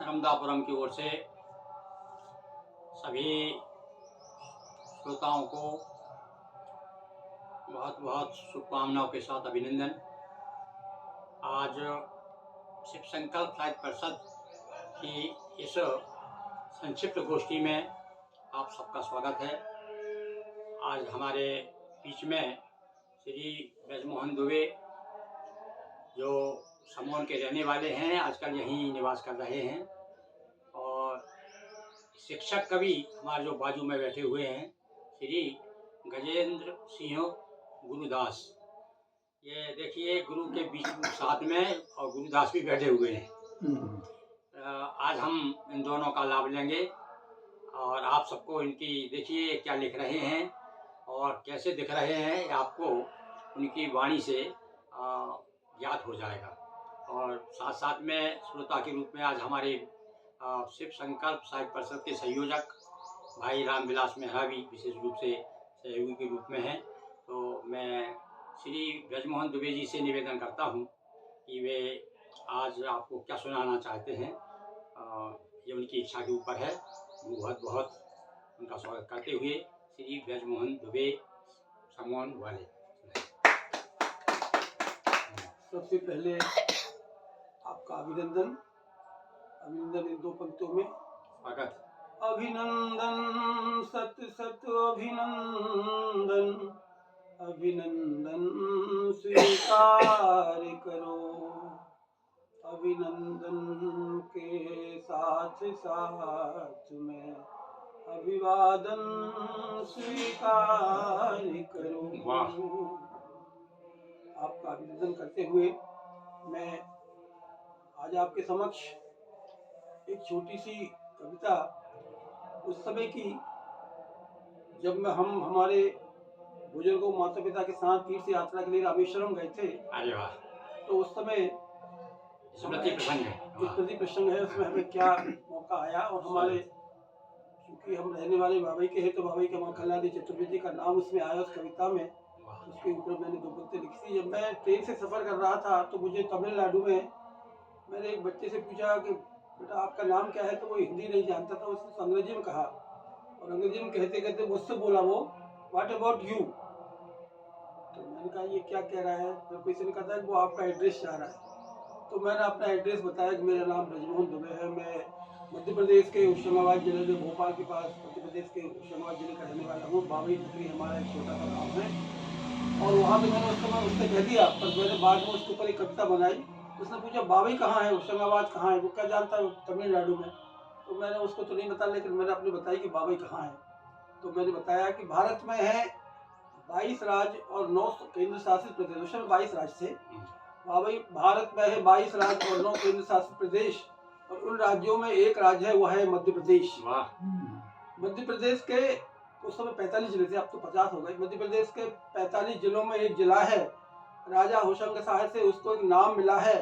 रमदापुरम की ओर से सभी श्रोताओं को बहुत बहुत शुभकामनाओं के साथ अभिनंदन। आज शिव संकल्प साहित्य परिषद की इस संक्षिप्त गोष्ठी में आप सबका स्वागत है। आज हमारे बीच में श्री ब्रजमोहन दुबे, जो समोन के रहने वाले हैं, आजकल यहीं निवास कर रहे हैं, और शिक्षक कवि हमारे जो बाजू में बैठे हुए हैं श्री गजेंद्र सिंह गुरुदास। ये देखिए, गुरु के बीच साथ में और गुरुदास भी बैठे हुए हैं। आज हम इन दोनों का लाभ लेंगे और आप सबको इनकी देखिए क्या लिख रहे हैं और कैसे दिख रहे हैं, आपको उनकी वाणी से ज्ञात हो जाएगा। और साथ साथ में श्रोता के रूप में आज हमारे शिव संकल्प साहित्य परिषद के संयोजक भाई रामविलास मेहरा भी विशेष रूप से सहयोगी के रूप में हैं। तो मैं श्री ब्रजमोहन दुबे जी से निवेदन करता हूं कि वे आज आपको क्या सुनाना चाहते हैं। ये उनकी इच्छा के ऊपर है। बहुत बहुत उनका स्वागत करते हुए श्री ब्रजमोहन दुबे समोन वाले। सबसे पहले आपका अभिनंदन इन दो पंक्तियों में स्वागत। अभिनंदन सत सत अभिनंदन, अभिनंदन स्वीकार करो, अभिनंदन के साथ साथ में अभिवादन स्वीकार करो। आपका अभिनंदन करते हुए मैं आज आपके समक्ष एक छोटी सी कविता उस समय की जब हम हमारे बुजुर्गों माता पिता के साथ तीर्थ यात्रा के लिए रामेश्वरम गए थे। अरे वाह! तो उस समय स्मृति प्रसंग है, उसमें हमें क्या मौका आया। और हमारे क्योंकि हम रहने वाले बाबई के हैं, तो बाबई के माखनलाल चतुर्वेदी का नाम उसमें आया उस कविता में। उसके ऊपर मैंने दो पंक्ति लिखी थी। जब मैं ट्रेन से सफ़र कर रहा था तो मुझे तमिलनाडु में मैंने एक बच्चे से पूछा कि बेटा आपका नाम क्या है, तो वो हिंदी नहीं जानता था, उसने अंग्रेजी में कहा, और अंग्रेजी में कहते कहते मुझसे बोला वो, व्हाट अबाउट यू। तो मैंने कहा ये क्या कह रहा है। फिर किसी ने कहा कि वो आपका एड्रेस चाह रहा है। तो मैंने अपना एड्रेस बताया कि मेरा नाम ब्रजमोहन दुबे है, मैं मध्य प्रदेश के होशंगाबाद जिले में, भोपाल के पास मध्य प्रदेश के होशंगाबाद जिले का रहने वाला हूँ। बाबई नगरी हमारा एक छोटा सा गाँव है, और वहाँ पे मैंने उस समय उससे कह दिया, पर मैंने बाद में उसके ऊपर एक कविता बनाई। उसने पूछा बाबई कहाँ है, होशंगाबाद कहाँ है, वो क्या जानता है, तमिलनाडु में। तो मैंने उसको तो नहीं बताया, लेकिन मैंने अपने बताई कि बाबई कहाँ है। तो मैंने बताया कि भारत में है 22 राज्य और 9 केंद्र शासित प्रदेश। 22 राज्य थे बाबई, भारत में है 22 राज्य और 9 केंद्र शासित प्रदेश, और उन राज्यों में एक राज्य है, वह है मध्य प्रदेश। मध्य प्रदेश के उस समय 45 जिले थे, अब तो 50 हो गए। मध्य प्रदेश के 45 जिलों में एक जिला है, राजा होशंग शाह से उसको एक नाम मिला है।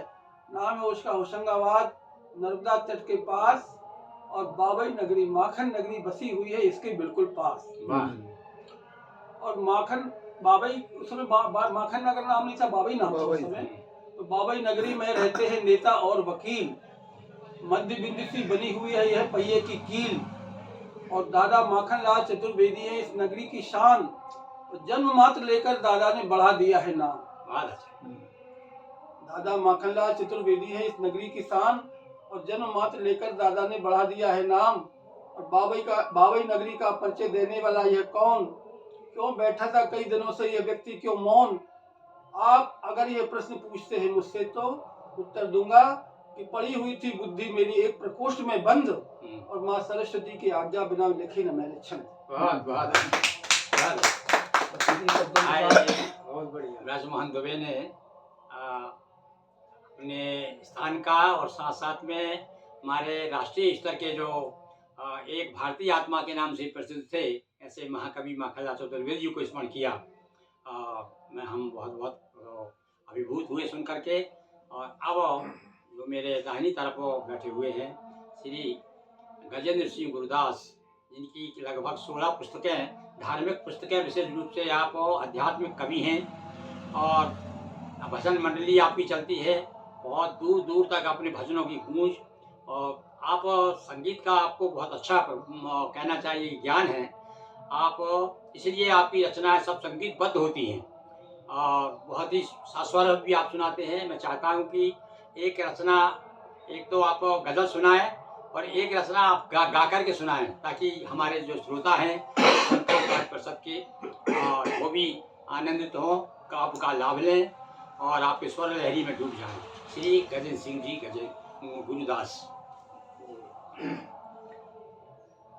नाम है उसका होशंगाबाद, नर्मदा तट के पास, और बाबई नगरी माखन नगरी बसी हुई है इसके बिल्कुल पास। और माखन बाबई उस समय माखन नगर नाम नहीं था, बाबई नाम था उस समय। तो बाबई नगरी में रहते हैं नेता और वकील, मध्य बिंदु सी बनी हुई है यह पहिए की कील, और दादा माखनलाल चतुर्वेदी है इस नगरी की शान, तो जन्म मात्र लेकर दादा ने बढ़ा दिया है नाम। दादा माखनलाल चतुर्वेदी है इस नगरी की शान, और जन्म मात्र लेकर दादा ने बढ़ा दिया है नाम। और बाबई नगरी का परिचय देने वाला यह कौन, क्यों बैठा था कई दिनों से यह व्यक्ति क्यों मौन। आप अगर ये प्रश्न पूछते हैं मुझसे तो उत्तर दूंगा कि पड़ी हुई थी बुद्धि मेरी एक प्रकोष्ठ में बंद, और माँ सरस्वती की आज्ञा बिना लिखे न मैंने छंद। बहुत बढ़िया। ब्रजमोहन दुबे ने अपने स्थान का और साथ साथ में हमारे राष्ट्रीय स्तर के जो एक भारतीय आत्मा के नाम से प्रसिद्ध थे, ऐसे महाकवि माखनलाल चतुर्वेदी जी को स्मरण किया। हम बहुत बहुत अभिभूत हुए सुन करके। और अब जो मेरे दाहिनी तरफ बैठे हुए हैं श्री गजेंद्र सिंह गुरुदास, जिनकी लगभग 16 पुस्तकें, धार्मिक पुस्तकें, विशेष रूप से आप आध्यात्मिक कवि हैं, और भजन मंडली आपकी चलती है। बहुत दूर दूर तक अपने भजनों की गूंज और आप संगीत का आपको बहुत अच्छा कहना चाहिए ज्ञान है। आप इसलिए आपकी रचनाएँ सब संगीतबद्ध होती हैं और बहुत ही सास्वर भी आप सुनाते हैं। मैं चाहता हूँ कि एक रचना, एक तो आप गज़ल सुनाएँ और एक रचना आप गा कर के सुनाएँ, ताकि हमारे जो श्रोता हैं उनको 5% के वो भी आनंदित हों, का आपका लाभ लें और आपके स्वर लहरी में डूब जाएँ। श्री गजेंद्र सिंह जी गुरुदास।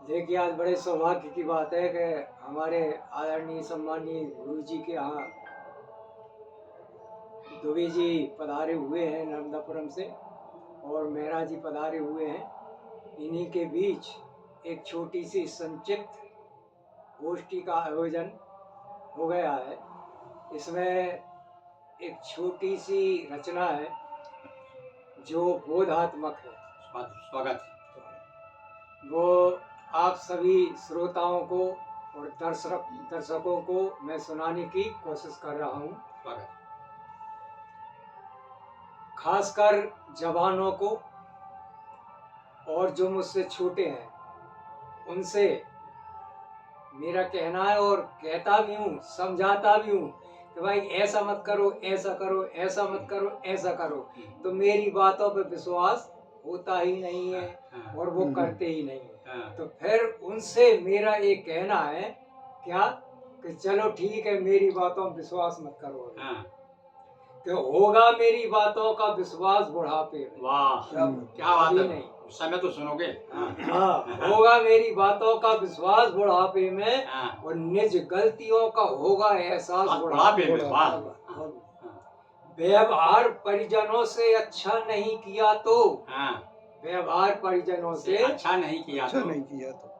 देखिए, आज बड़े सौभाग्य की बात है कि हमारे आदरणीय सम्मानीय गुरु जी के यहाँ दुबे जी पधारे हुए हैं नर्मदापुरम से, और मेहरा जी पधारे हुए हैं। इन्हीं के बीच एक छोटी सी संक्षिप्त गोष्ठी का आयोजन हो गया है। इसमें एक छोटी सी रचना है जो बोधात्मक है। स्वागत। वो आप सभी श्रोताओं को और दर्शकों को मैं सुनाने की कोशिश कर रहा हूँ। स्वागत। खासकर जवानों को और जो मुझसे छोटे हैं उनसे मेरा कहना है, और कहता भी हूँ, समझाता भी हूँ कि भाई ऐसा मत करो, ऐसा करो, ऐसा मत करो, ऐसा करो। तो मेरी बातों पे विश्वास होता ही नहीं है और वो करते ही नहीं है। तो फिर उनसे मेरा एक कहना है क्या कि चलो ठीक है, मेरी बातों पे विश्वास मत करो, कि होगा मेरी बातों का विश्वास बुढ़ापे में। वाह, क्या बात है। नहीं, उस समय तो सुनोगे। हाँ, होगा मेरी बातों का विश्वास बुढ़ापे में, और निज गलतियों का होगा एहसास बुढ़ापे में। वाह। व्यवहार परिजनों से अच्छा नहीं किया तो, व्यवहार परिजनों से अच्छा नहीं किया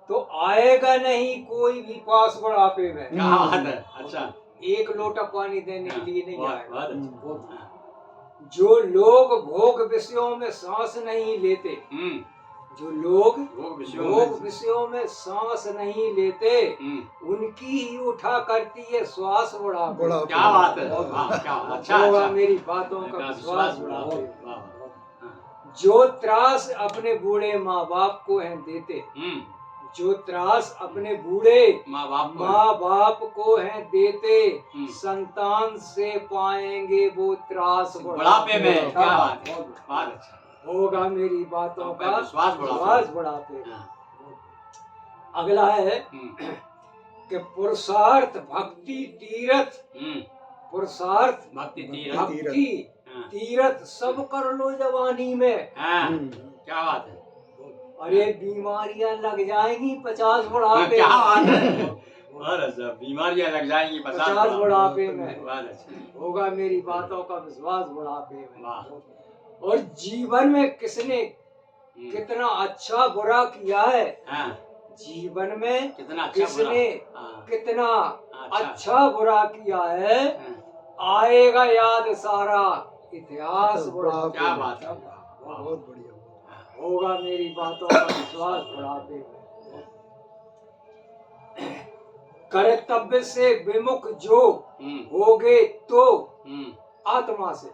तो आएगा नहीं कोई भी पास बुढ़ापे में। क्या बात है। अच्छा, एक लोटा पानी देने के लिए नहीं आएगा। बहुत अच्छा। जो लोग भोग विषयों में सांस नहीं लेते, जो लोग भोग विषयों में सांस नहीं लेते, उनकी ही उठा करती है श्वास बुढ़ापे। क्या बात है। क्या अच्छा। होगा मेरी बातों का विश्वास बुढ़ापे। जो त्रास अपने बूढ़े माँ बाप को हैं देते, जो त्रास अपने बूढ़े माँ बाप को हैं देते, संतान से पाएंगे वो त्रास बुढ़ापे में। क्या बात है। बहुत अच्छा। होगा मेरी बातों का विश्वास बुढ़ापे। अगला है कि पुरुषार्थ भक्ति तीरथ, पुरुषार्थ भक्ति तीरथ सब कर लो जवानी में। क्या बात है। अरे बीमारियां लग जाएंगी 50 बुढ़ापे। क्या बात है। बीमारियां लग जाएंगी 50 बुढ़ापे में। अच्छा। होगा मेरी बातों का विश्वास बुढ़ापे में। और जीवन में किसने कितना अच्छा बुरा किया है, जीवन में किसने कितना अच्छा बुरा किया है, आएगा याद सारा इतिहास बुढ़ापे। क्या बात है। बहुत बढ़िया। होगा मेरी बातों का विश्वास बुढ़ापे में। कर्तव्य से विमुख जो होगे तो आत्मा से,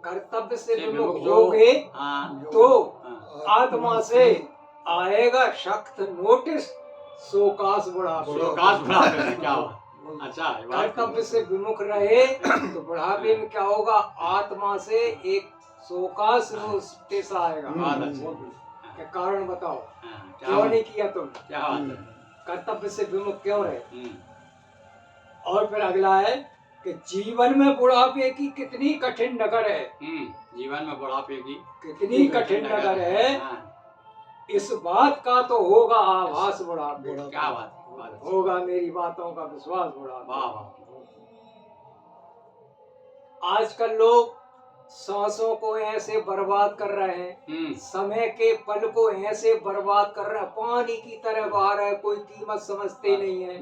कर्तव्य से विमुख होगे तो आत्मा से आएगा सख्त नोटिस शोकास बुढ़ापे। क्या अच्छा। कर्तव्य से विमुख रहे तो बुढ़ापे में क्या होगा, आत्मा से एक शोकास नोटिस आएगा। क्या कारण बताओ, क्यों नहीं किया तुम, कर्तव्य से विमुख क्यों रहे। और फिर अगला है कि जीवन में बुढ़ापे की कितनी कठिन डगर है, जीवन में बुढ़ापे की कितनी कठिन डगर है, इस बात का तो होगा आभास बुढ़ापे। क्या बात। होगा मेरी बातों का विश्वास बुढ़ापे। आजकल लोग सांसों को ऐसे बर्बाद कर रहे हैं, समय के पल को ऐसे बर्बाद कर रहे हैं, पानी की तरह बहा रहे हैं, कोई कीमत समझते नहीं है।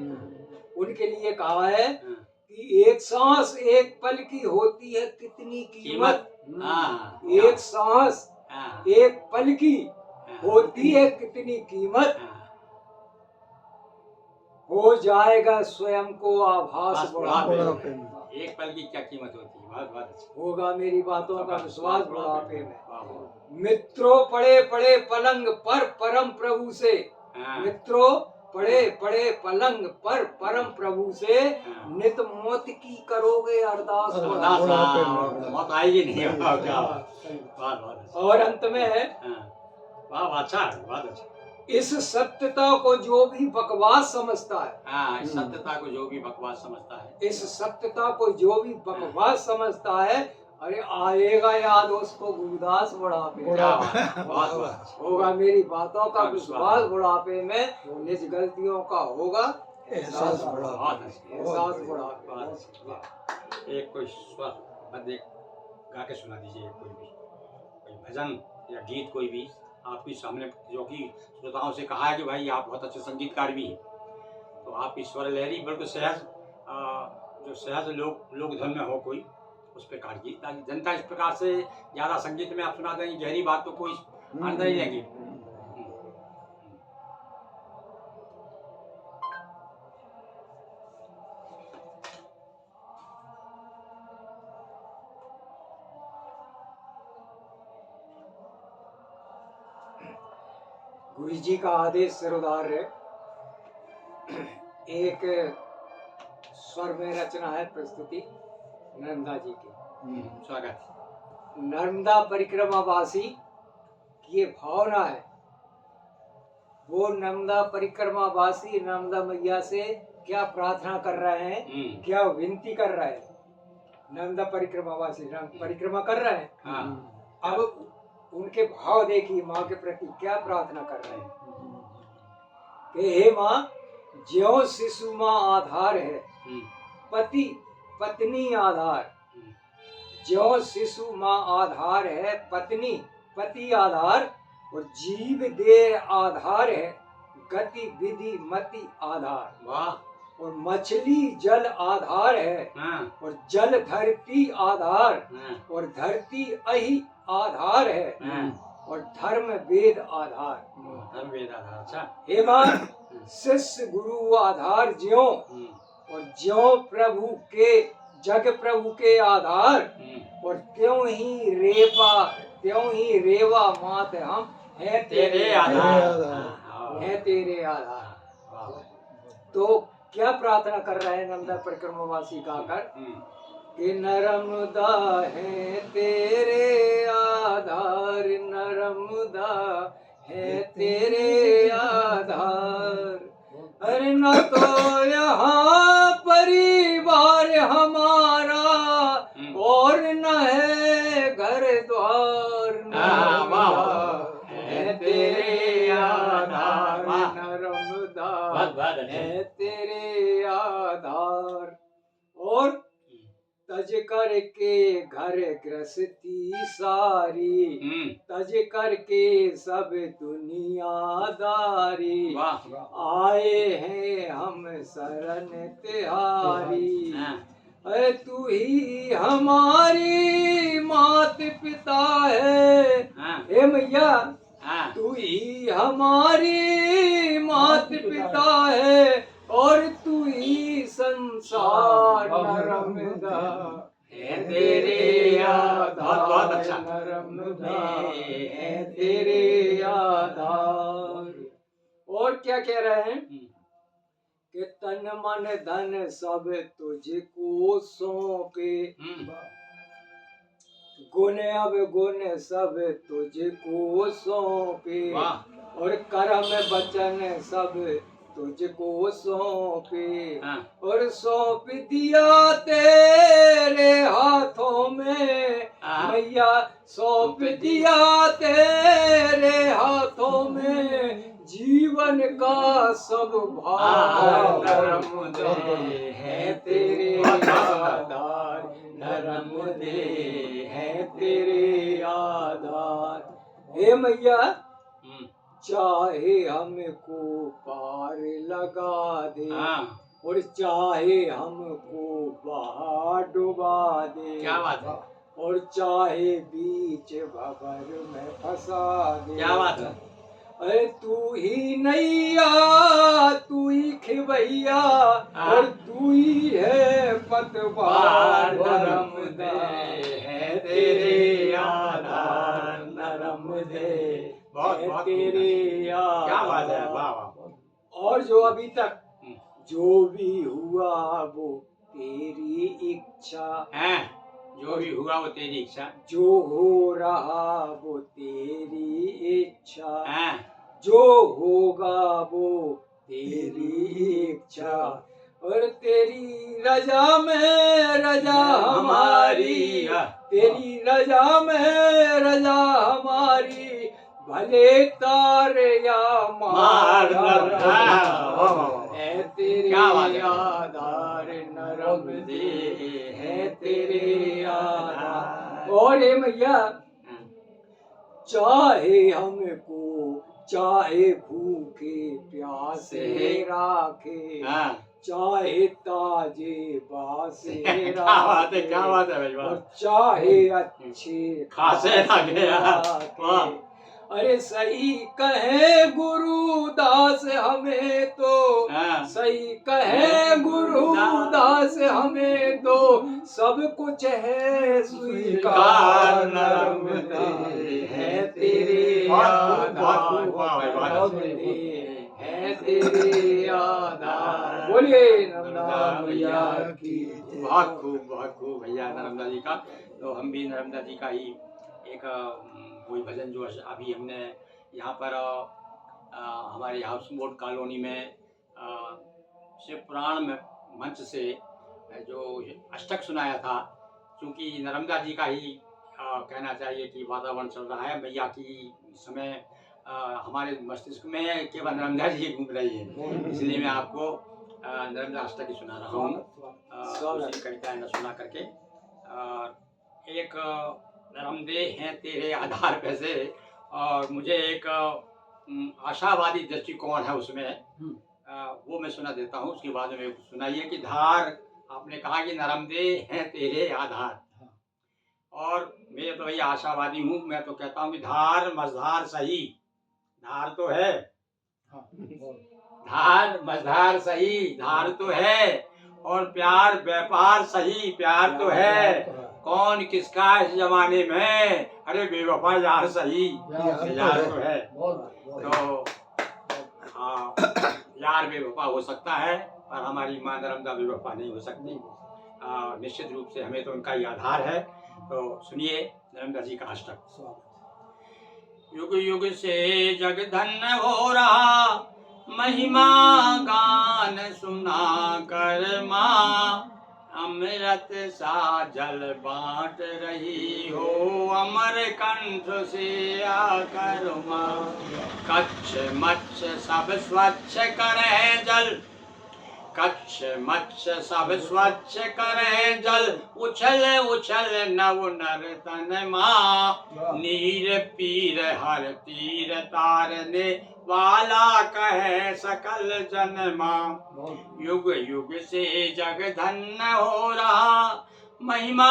उनके लिए कहा है कि एक सांस एक पल की होती है कितनी कीमत, एक सांस एक पल की होती है कितनी कीमत, हो जाएगा स्वयं को आभास बस बुढ़ापे बुढ़ापे में। में। एक पल की क्या कीमत होती है। बहुत बहुत अच्छा। होगा मेरी बातों का विश्वास बुढ़ापे में। वाह, वाह। मित्रों पड़े पड़े पलंग पर परम प्रभु से, हाँ, मित्रों पड़े पड़े पलंग पर परम प्रभु से, हाँ। नित मौत की करोगे अरदास अरदास, बुढ़ापे में। हाँ, मौत आएगी नहीं। वाह, क्या बात। सही। बहुत बहुत अच्छा। और अंत में हाँ, वाह वाह, अच्छा है, बहुत अच्छा। इस सत्यता को जो भी बकवास समझता है, हाँ, इस सत्यता को जो भी बकवास समझता है, इस सत्यता को जो भी बकवास समझता है, अरे आएगा याद उसको गुरुदास बुढ़ापे में। क्या बात है, बहुत बहुत अच्छा। होगा मेरी बातों का हाँ, विश्वास बुढ़ापे में, निज गलतियों का होगा एहसास बुढ़ापे बहुत में। अच्छा। एहसास बुढ़ापे में। बहुत अच्छा, वाह। एक कोई स्वर पद गा के सुना दीजिए, कोई भी कोई भजन या गीत कोई भी आपके सामने, जो कि श्रोताओं से कहा है कि भाई आप बहुत अच्छे संगीतकार भी हैं, तो आप इस स्वर लहरी बिल्कुल सहज, जो सहज लोक धन में हो कोई, उस प्रकार की, ताकि जनता इस प्रकार से ज़्यादा संगीत में आप सुना देंगे गहरी बात तो कोई आनंद नहीं लेंगे। गुरु जी का आदेश सिरोधार है। एक स्वर में रचना है प्रस्तुति नर्मदा जी की। स्वागत। नर्मदा परिक्रमा वासी की ये भावना है, वो नर्मदा परिक्रमा वासी नर्मदा मैया से क्या प्रार्थना कर रहे हैं, क्या विनती कर रहे हैं। नर्मदा परिक्रमा वासी परिक्रमा कर रहे हैं। हाँ, अब उनके भाव देखिए, माँ के प्रति क्या प्रार्थना कर रहे हैं कि हे माँ, ज्यों शिशु माँ आधार है, पति पत्नी आधार, ज्यों शिशु माँ आधार है, पत्नी पति आधार, और जीव देह आधार है, गति विधि मति आधार, वाह, और मछली जल आधार है, हाँ, और जल धरती आधार, हाँ, और धरती अहि आधार है, हाँ। और धर्म वेद आधार। धर्म वेद आधार, अच्छा। हे माँ, शिष्य गुरु आधार ज्यों, और ज्यों प्रभु के जग प्रभु के आधार, और त्यों ही रेवा मात हम है तेरे आधार, है तेरे आधार। वाह, तो क्या प्रार्थना कर रहे हैं नर्मदा परिक्रमावासी गाकर कि नर्मदा है तेरे आधार, नर्मदा है तेरे आधार, अरे न तो यहाँ परिवार हमारा, और न है घर द्वार, नर्मदा है तेरे आधार, नर्मदा है तेरे आधार। और तज करके घर गृहस्थी सारी, तज करके सब दुनियादारी, आए हैं हम शरण तिहारी, अरे तू ही हमारी मात पिता है, हे मैया तू ही हमारी मात पिता है, और तू ही संसार, नर्मदा है तेरे आधार, बहुत अच्छा। नर्मदा है तेरे आधार। और क्या कह रहे हैं कि तन मन धन सब तुझको सौंपे, गुण अवगुण सब तुझको सौंपे, और कर्म वचन सब तुझको सौंपे, और सौंप दिया तेरे हाथों में, मैया सौंप दिया तेरे हाथों में, जीवन का सब भार, नर्मदे है तेरे आधार, नर्मदे है तेरे आधार। हे मैया, चाहे हमको पार लगा दे, और चाहे हमको बाहर डुबा दे, क्या बात है, और चाहे बीच भंवर में फंसा दे, क्या बात है, अरे तू ही नैया तू ही खिवैया और तू ही है पतवार नरम दे है तेरे आधार नरम दे बहुत है बहुत तेरे क्या बात है, आधार। वाह वाह। और जो अभी तक जो भी हुआ वो तेरी इच्छा, हैं, जो भी हुआ वो तेरी इच्छा। जो हो रहा वो तेरी इच्छा, हैं, जो होगा वो तेरी इच्छा। और तेरी रजा में रजा हमारी, तेरी रजा में रजा हमारी, भले तारे या मार वाह, वाह, वाह। है तेरे क्या बात है। आधार नरम दे है तेरे आधार। और हे मैया चाहे हमको चाहे भूखे प्यासे राखे, हाँ, चाहे ताजे बासे क्या बात है, क्या बात है भाई, और वाह। चाहे अच्छे खासे राखे, वाह। अरे सही कहे गुरुदास हमें तो, हाँ। सही कहे गुरुदास हमें तो, सब कुछ है स्वीकार नरम दे है तेरे बहुत खूब, बहुत आधार खूब, वाह भाई, वाह। नरम दे है तेरे आधार। बोलिए नर्मदा मैया की जय। बहुत खूब भैया नर्मदा जी का। तो हम भी नर्मदा जी का ही एक वही भजन जो अभी हमने यहाँ पर हमारे हाउस बोट कॉलोनी में शिव पुराण में मंच से जो अष्टक सुनाया था, क्योंकि नर्मदा जी का ही कहना चाहिए कि वातावरण चल रहा है। मैया की इस समय हमारे मस्तिष्क में केवल नर्मदा जी घूम रही है, इसलिए मैं आपको नर्मदा अष्टक ही सुना रहा हूँ। उसी कविताएं न सुना करके एक नर्मदे हैं तेरे आधार पे से, और मुझे एक आशावादी दृष्टिकोण है उसमें, वो मैं सुना देता हूँ। उसके बाद में सुनाइए कि धार, आपने कहा कि नर्मदे हैं तेरे आधार, और मैं तो भाई आशावादी हूँ। मैं तो कहता हूँ कि धार मझधार सही, धार तो है, धार मझधार सही, धार तो है, और प्यार व्यापार सही, प्यार तो है। कौन किसका इस जमाने में, अरे बेवफा यार सही, यार तो है। तो हाँ, यार बेवफा हो सकता है, पर हमारी माँ नर्मदा बेवफा नहीं हो सकती। निश्चित रूप से हमें तो उनका ही आधार है। तो सुनिए नर्मदा जी का अष्टक। युग युग से जग धन्य हो रहा, महिमा गान सुना कर माँ, अमृत सा जल बांट रही हो, अमर कंठ से आकर माँ। कच्छ मच्छ सब स्वच्छ करे जल, कच्छ मच्छ सब स्वच्छ करे जल, उछल उछल नव नर तन माँ। नीर पीर हर तीर तारने वाला कहे सकल जन माँ। युग युग से जग धन्य हो रहा, महिमा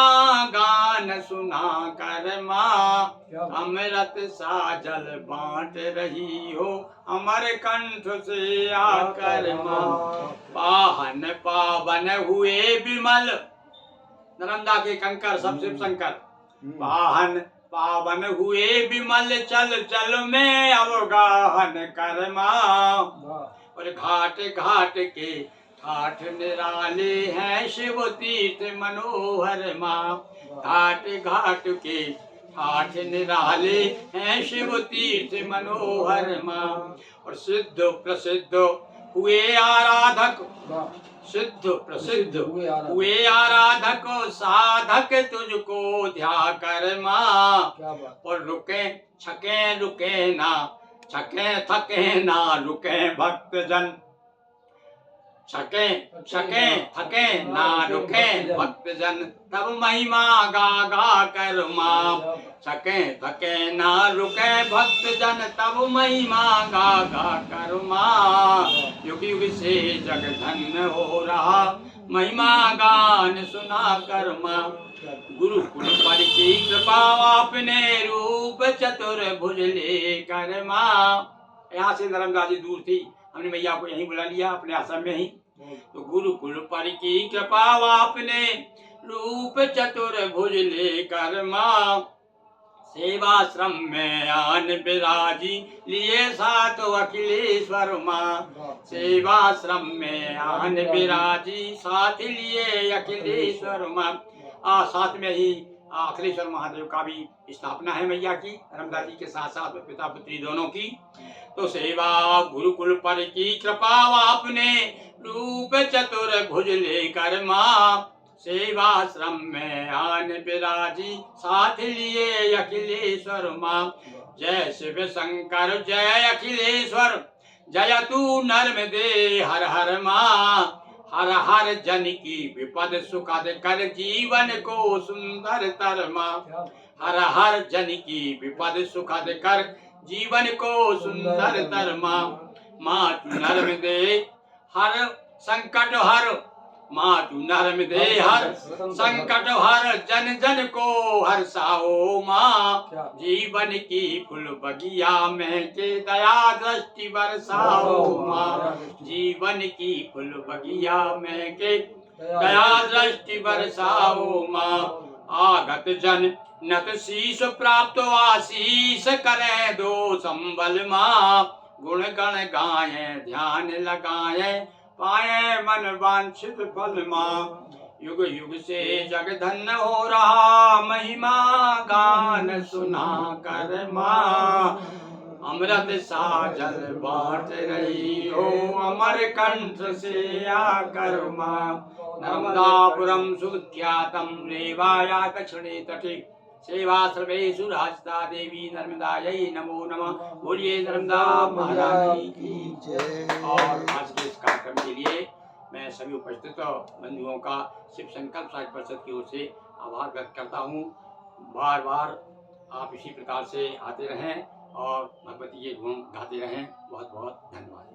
गान सुना कर माँ। अमृत सा जल बांट रही हो, अमर कंठ से आकर माँ। पाहन पावन हुए विमल, नर्मदा के कंकर सब शिव शंकर। पाहन पावन हुए विमल, चल चल में अवगाहन कर माँ। और घाट घाट के ठाठ निराले हैं, शिव तीर्थ मनोहर माँ। घाट घाट के ठाठ निराले हैं, शिव तीर्थ मनोहर माँ। और सिद्ध प्रसिद्ध हुए आराधक, सिद्ध प्रसिद्ध हुए आराधक, साधक तुझको ध्या कर माँ। और रुके छके रुके ना, छके थके ना रुके भक्त जन, छके छके थके ना रुके भक्त जन, तब महिमा गा गा कर माँ। छके थके ना रुके भक्त जन, तब महिमा गा गा कर माँ। युग युग से जग धन्य हो रहा, महिमा गान सुना कर माँ। गुरुकुल पर की कृपा आपने, रूप चतुर्भुज ले कर माँ। यहाँ से नर्मदा जी दूर थी, हमने मैया को यहीं बुला लिया अपने आश्रम में ही। तो गुरुकुल पर की कृपा आपने रूप चतुर भुज लेकर माँ सेवाश्रम में आन विराजी लिए साथ अखिलेश्वर माँ। सेवाश्रम में आन विराजी साथ लिए अखिलेश्वर माँ। साथ में ही अखिलेश्वर महादेव का भी स्थापना है मैया की, नर्मदा जी के साथ साथ में पिता पुत्री दोनों की। तो सेवा गुरुकुल पर की कृपा आपने रूप चतुर भुज लेकर माँ सेवाश्रम में आन विराजी साथ लिए अखिलेश्वर माँ। जय शिव शंकर जय अखिलेश्वर जय तू नर्मदे हर हर माँ। हर हर जन की विपद सुखद कर जीवन को सुंदर तर माँ। हर हर जन की विपद सुखद कर जीवन को सुंदर तर माँ। माँ तू नर्मदे हर संकट हर, माँ तू नर्मदे हर संकट हर जन जन को हर्षाओ माँ। जीवन की फूल बगिया में के दया दृष्टि बरसाओ माँ। जीवन की फूल बगिया में के दया दृष्टि बरसाओ माँ। आगत जन नत शीश प्राप्त आशीष करे दो संबल माँ। गुण गण गाये ध्यान लगाए पाए मन वांछित फल माँ। युग युग से जग धन्य हो रहा महिमा गान सुना कर माँ। अमृत सा जल बाँट रही हो अमर कंठ से आकर माँ। नर्मदापुरम सुख्यातम रेवाया दक्षिणे तटे सेवा सर्वेषु राजता देवी नर्मदायै नमो नमः। बोलिए नर्मदा महारानी की जय। और आज के इस कार्यक्रम के लिए मैं सभी उपस्थित बंधुओं का शिव संकल्प साहित्य परिषद की ओर से आभार व्यक्त करता हूँ। बार बार आप इसी प्रकार से आते रहें और भगवती के गुण गाते रहें। बहुत बहुत धन्यवाद।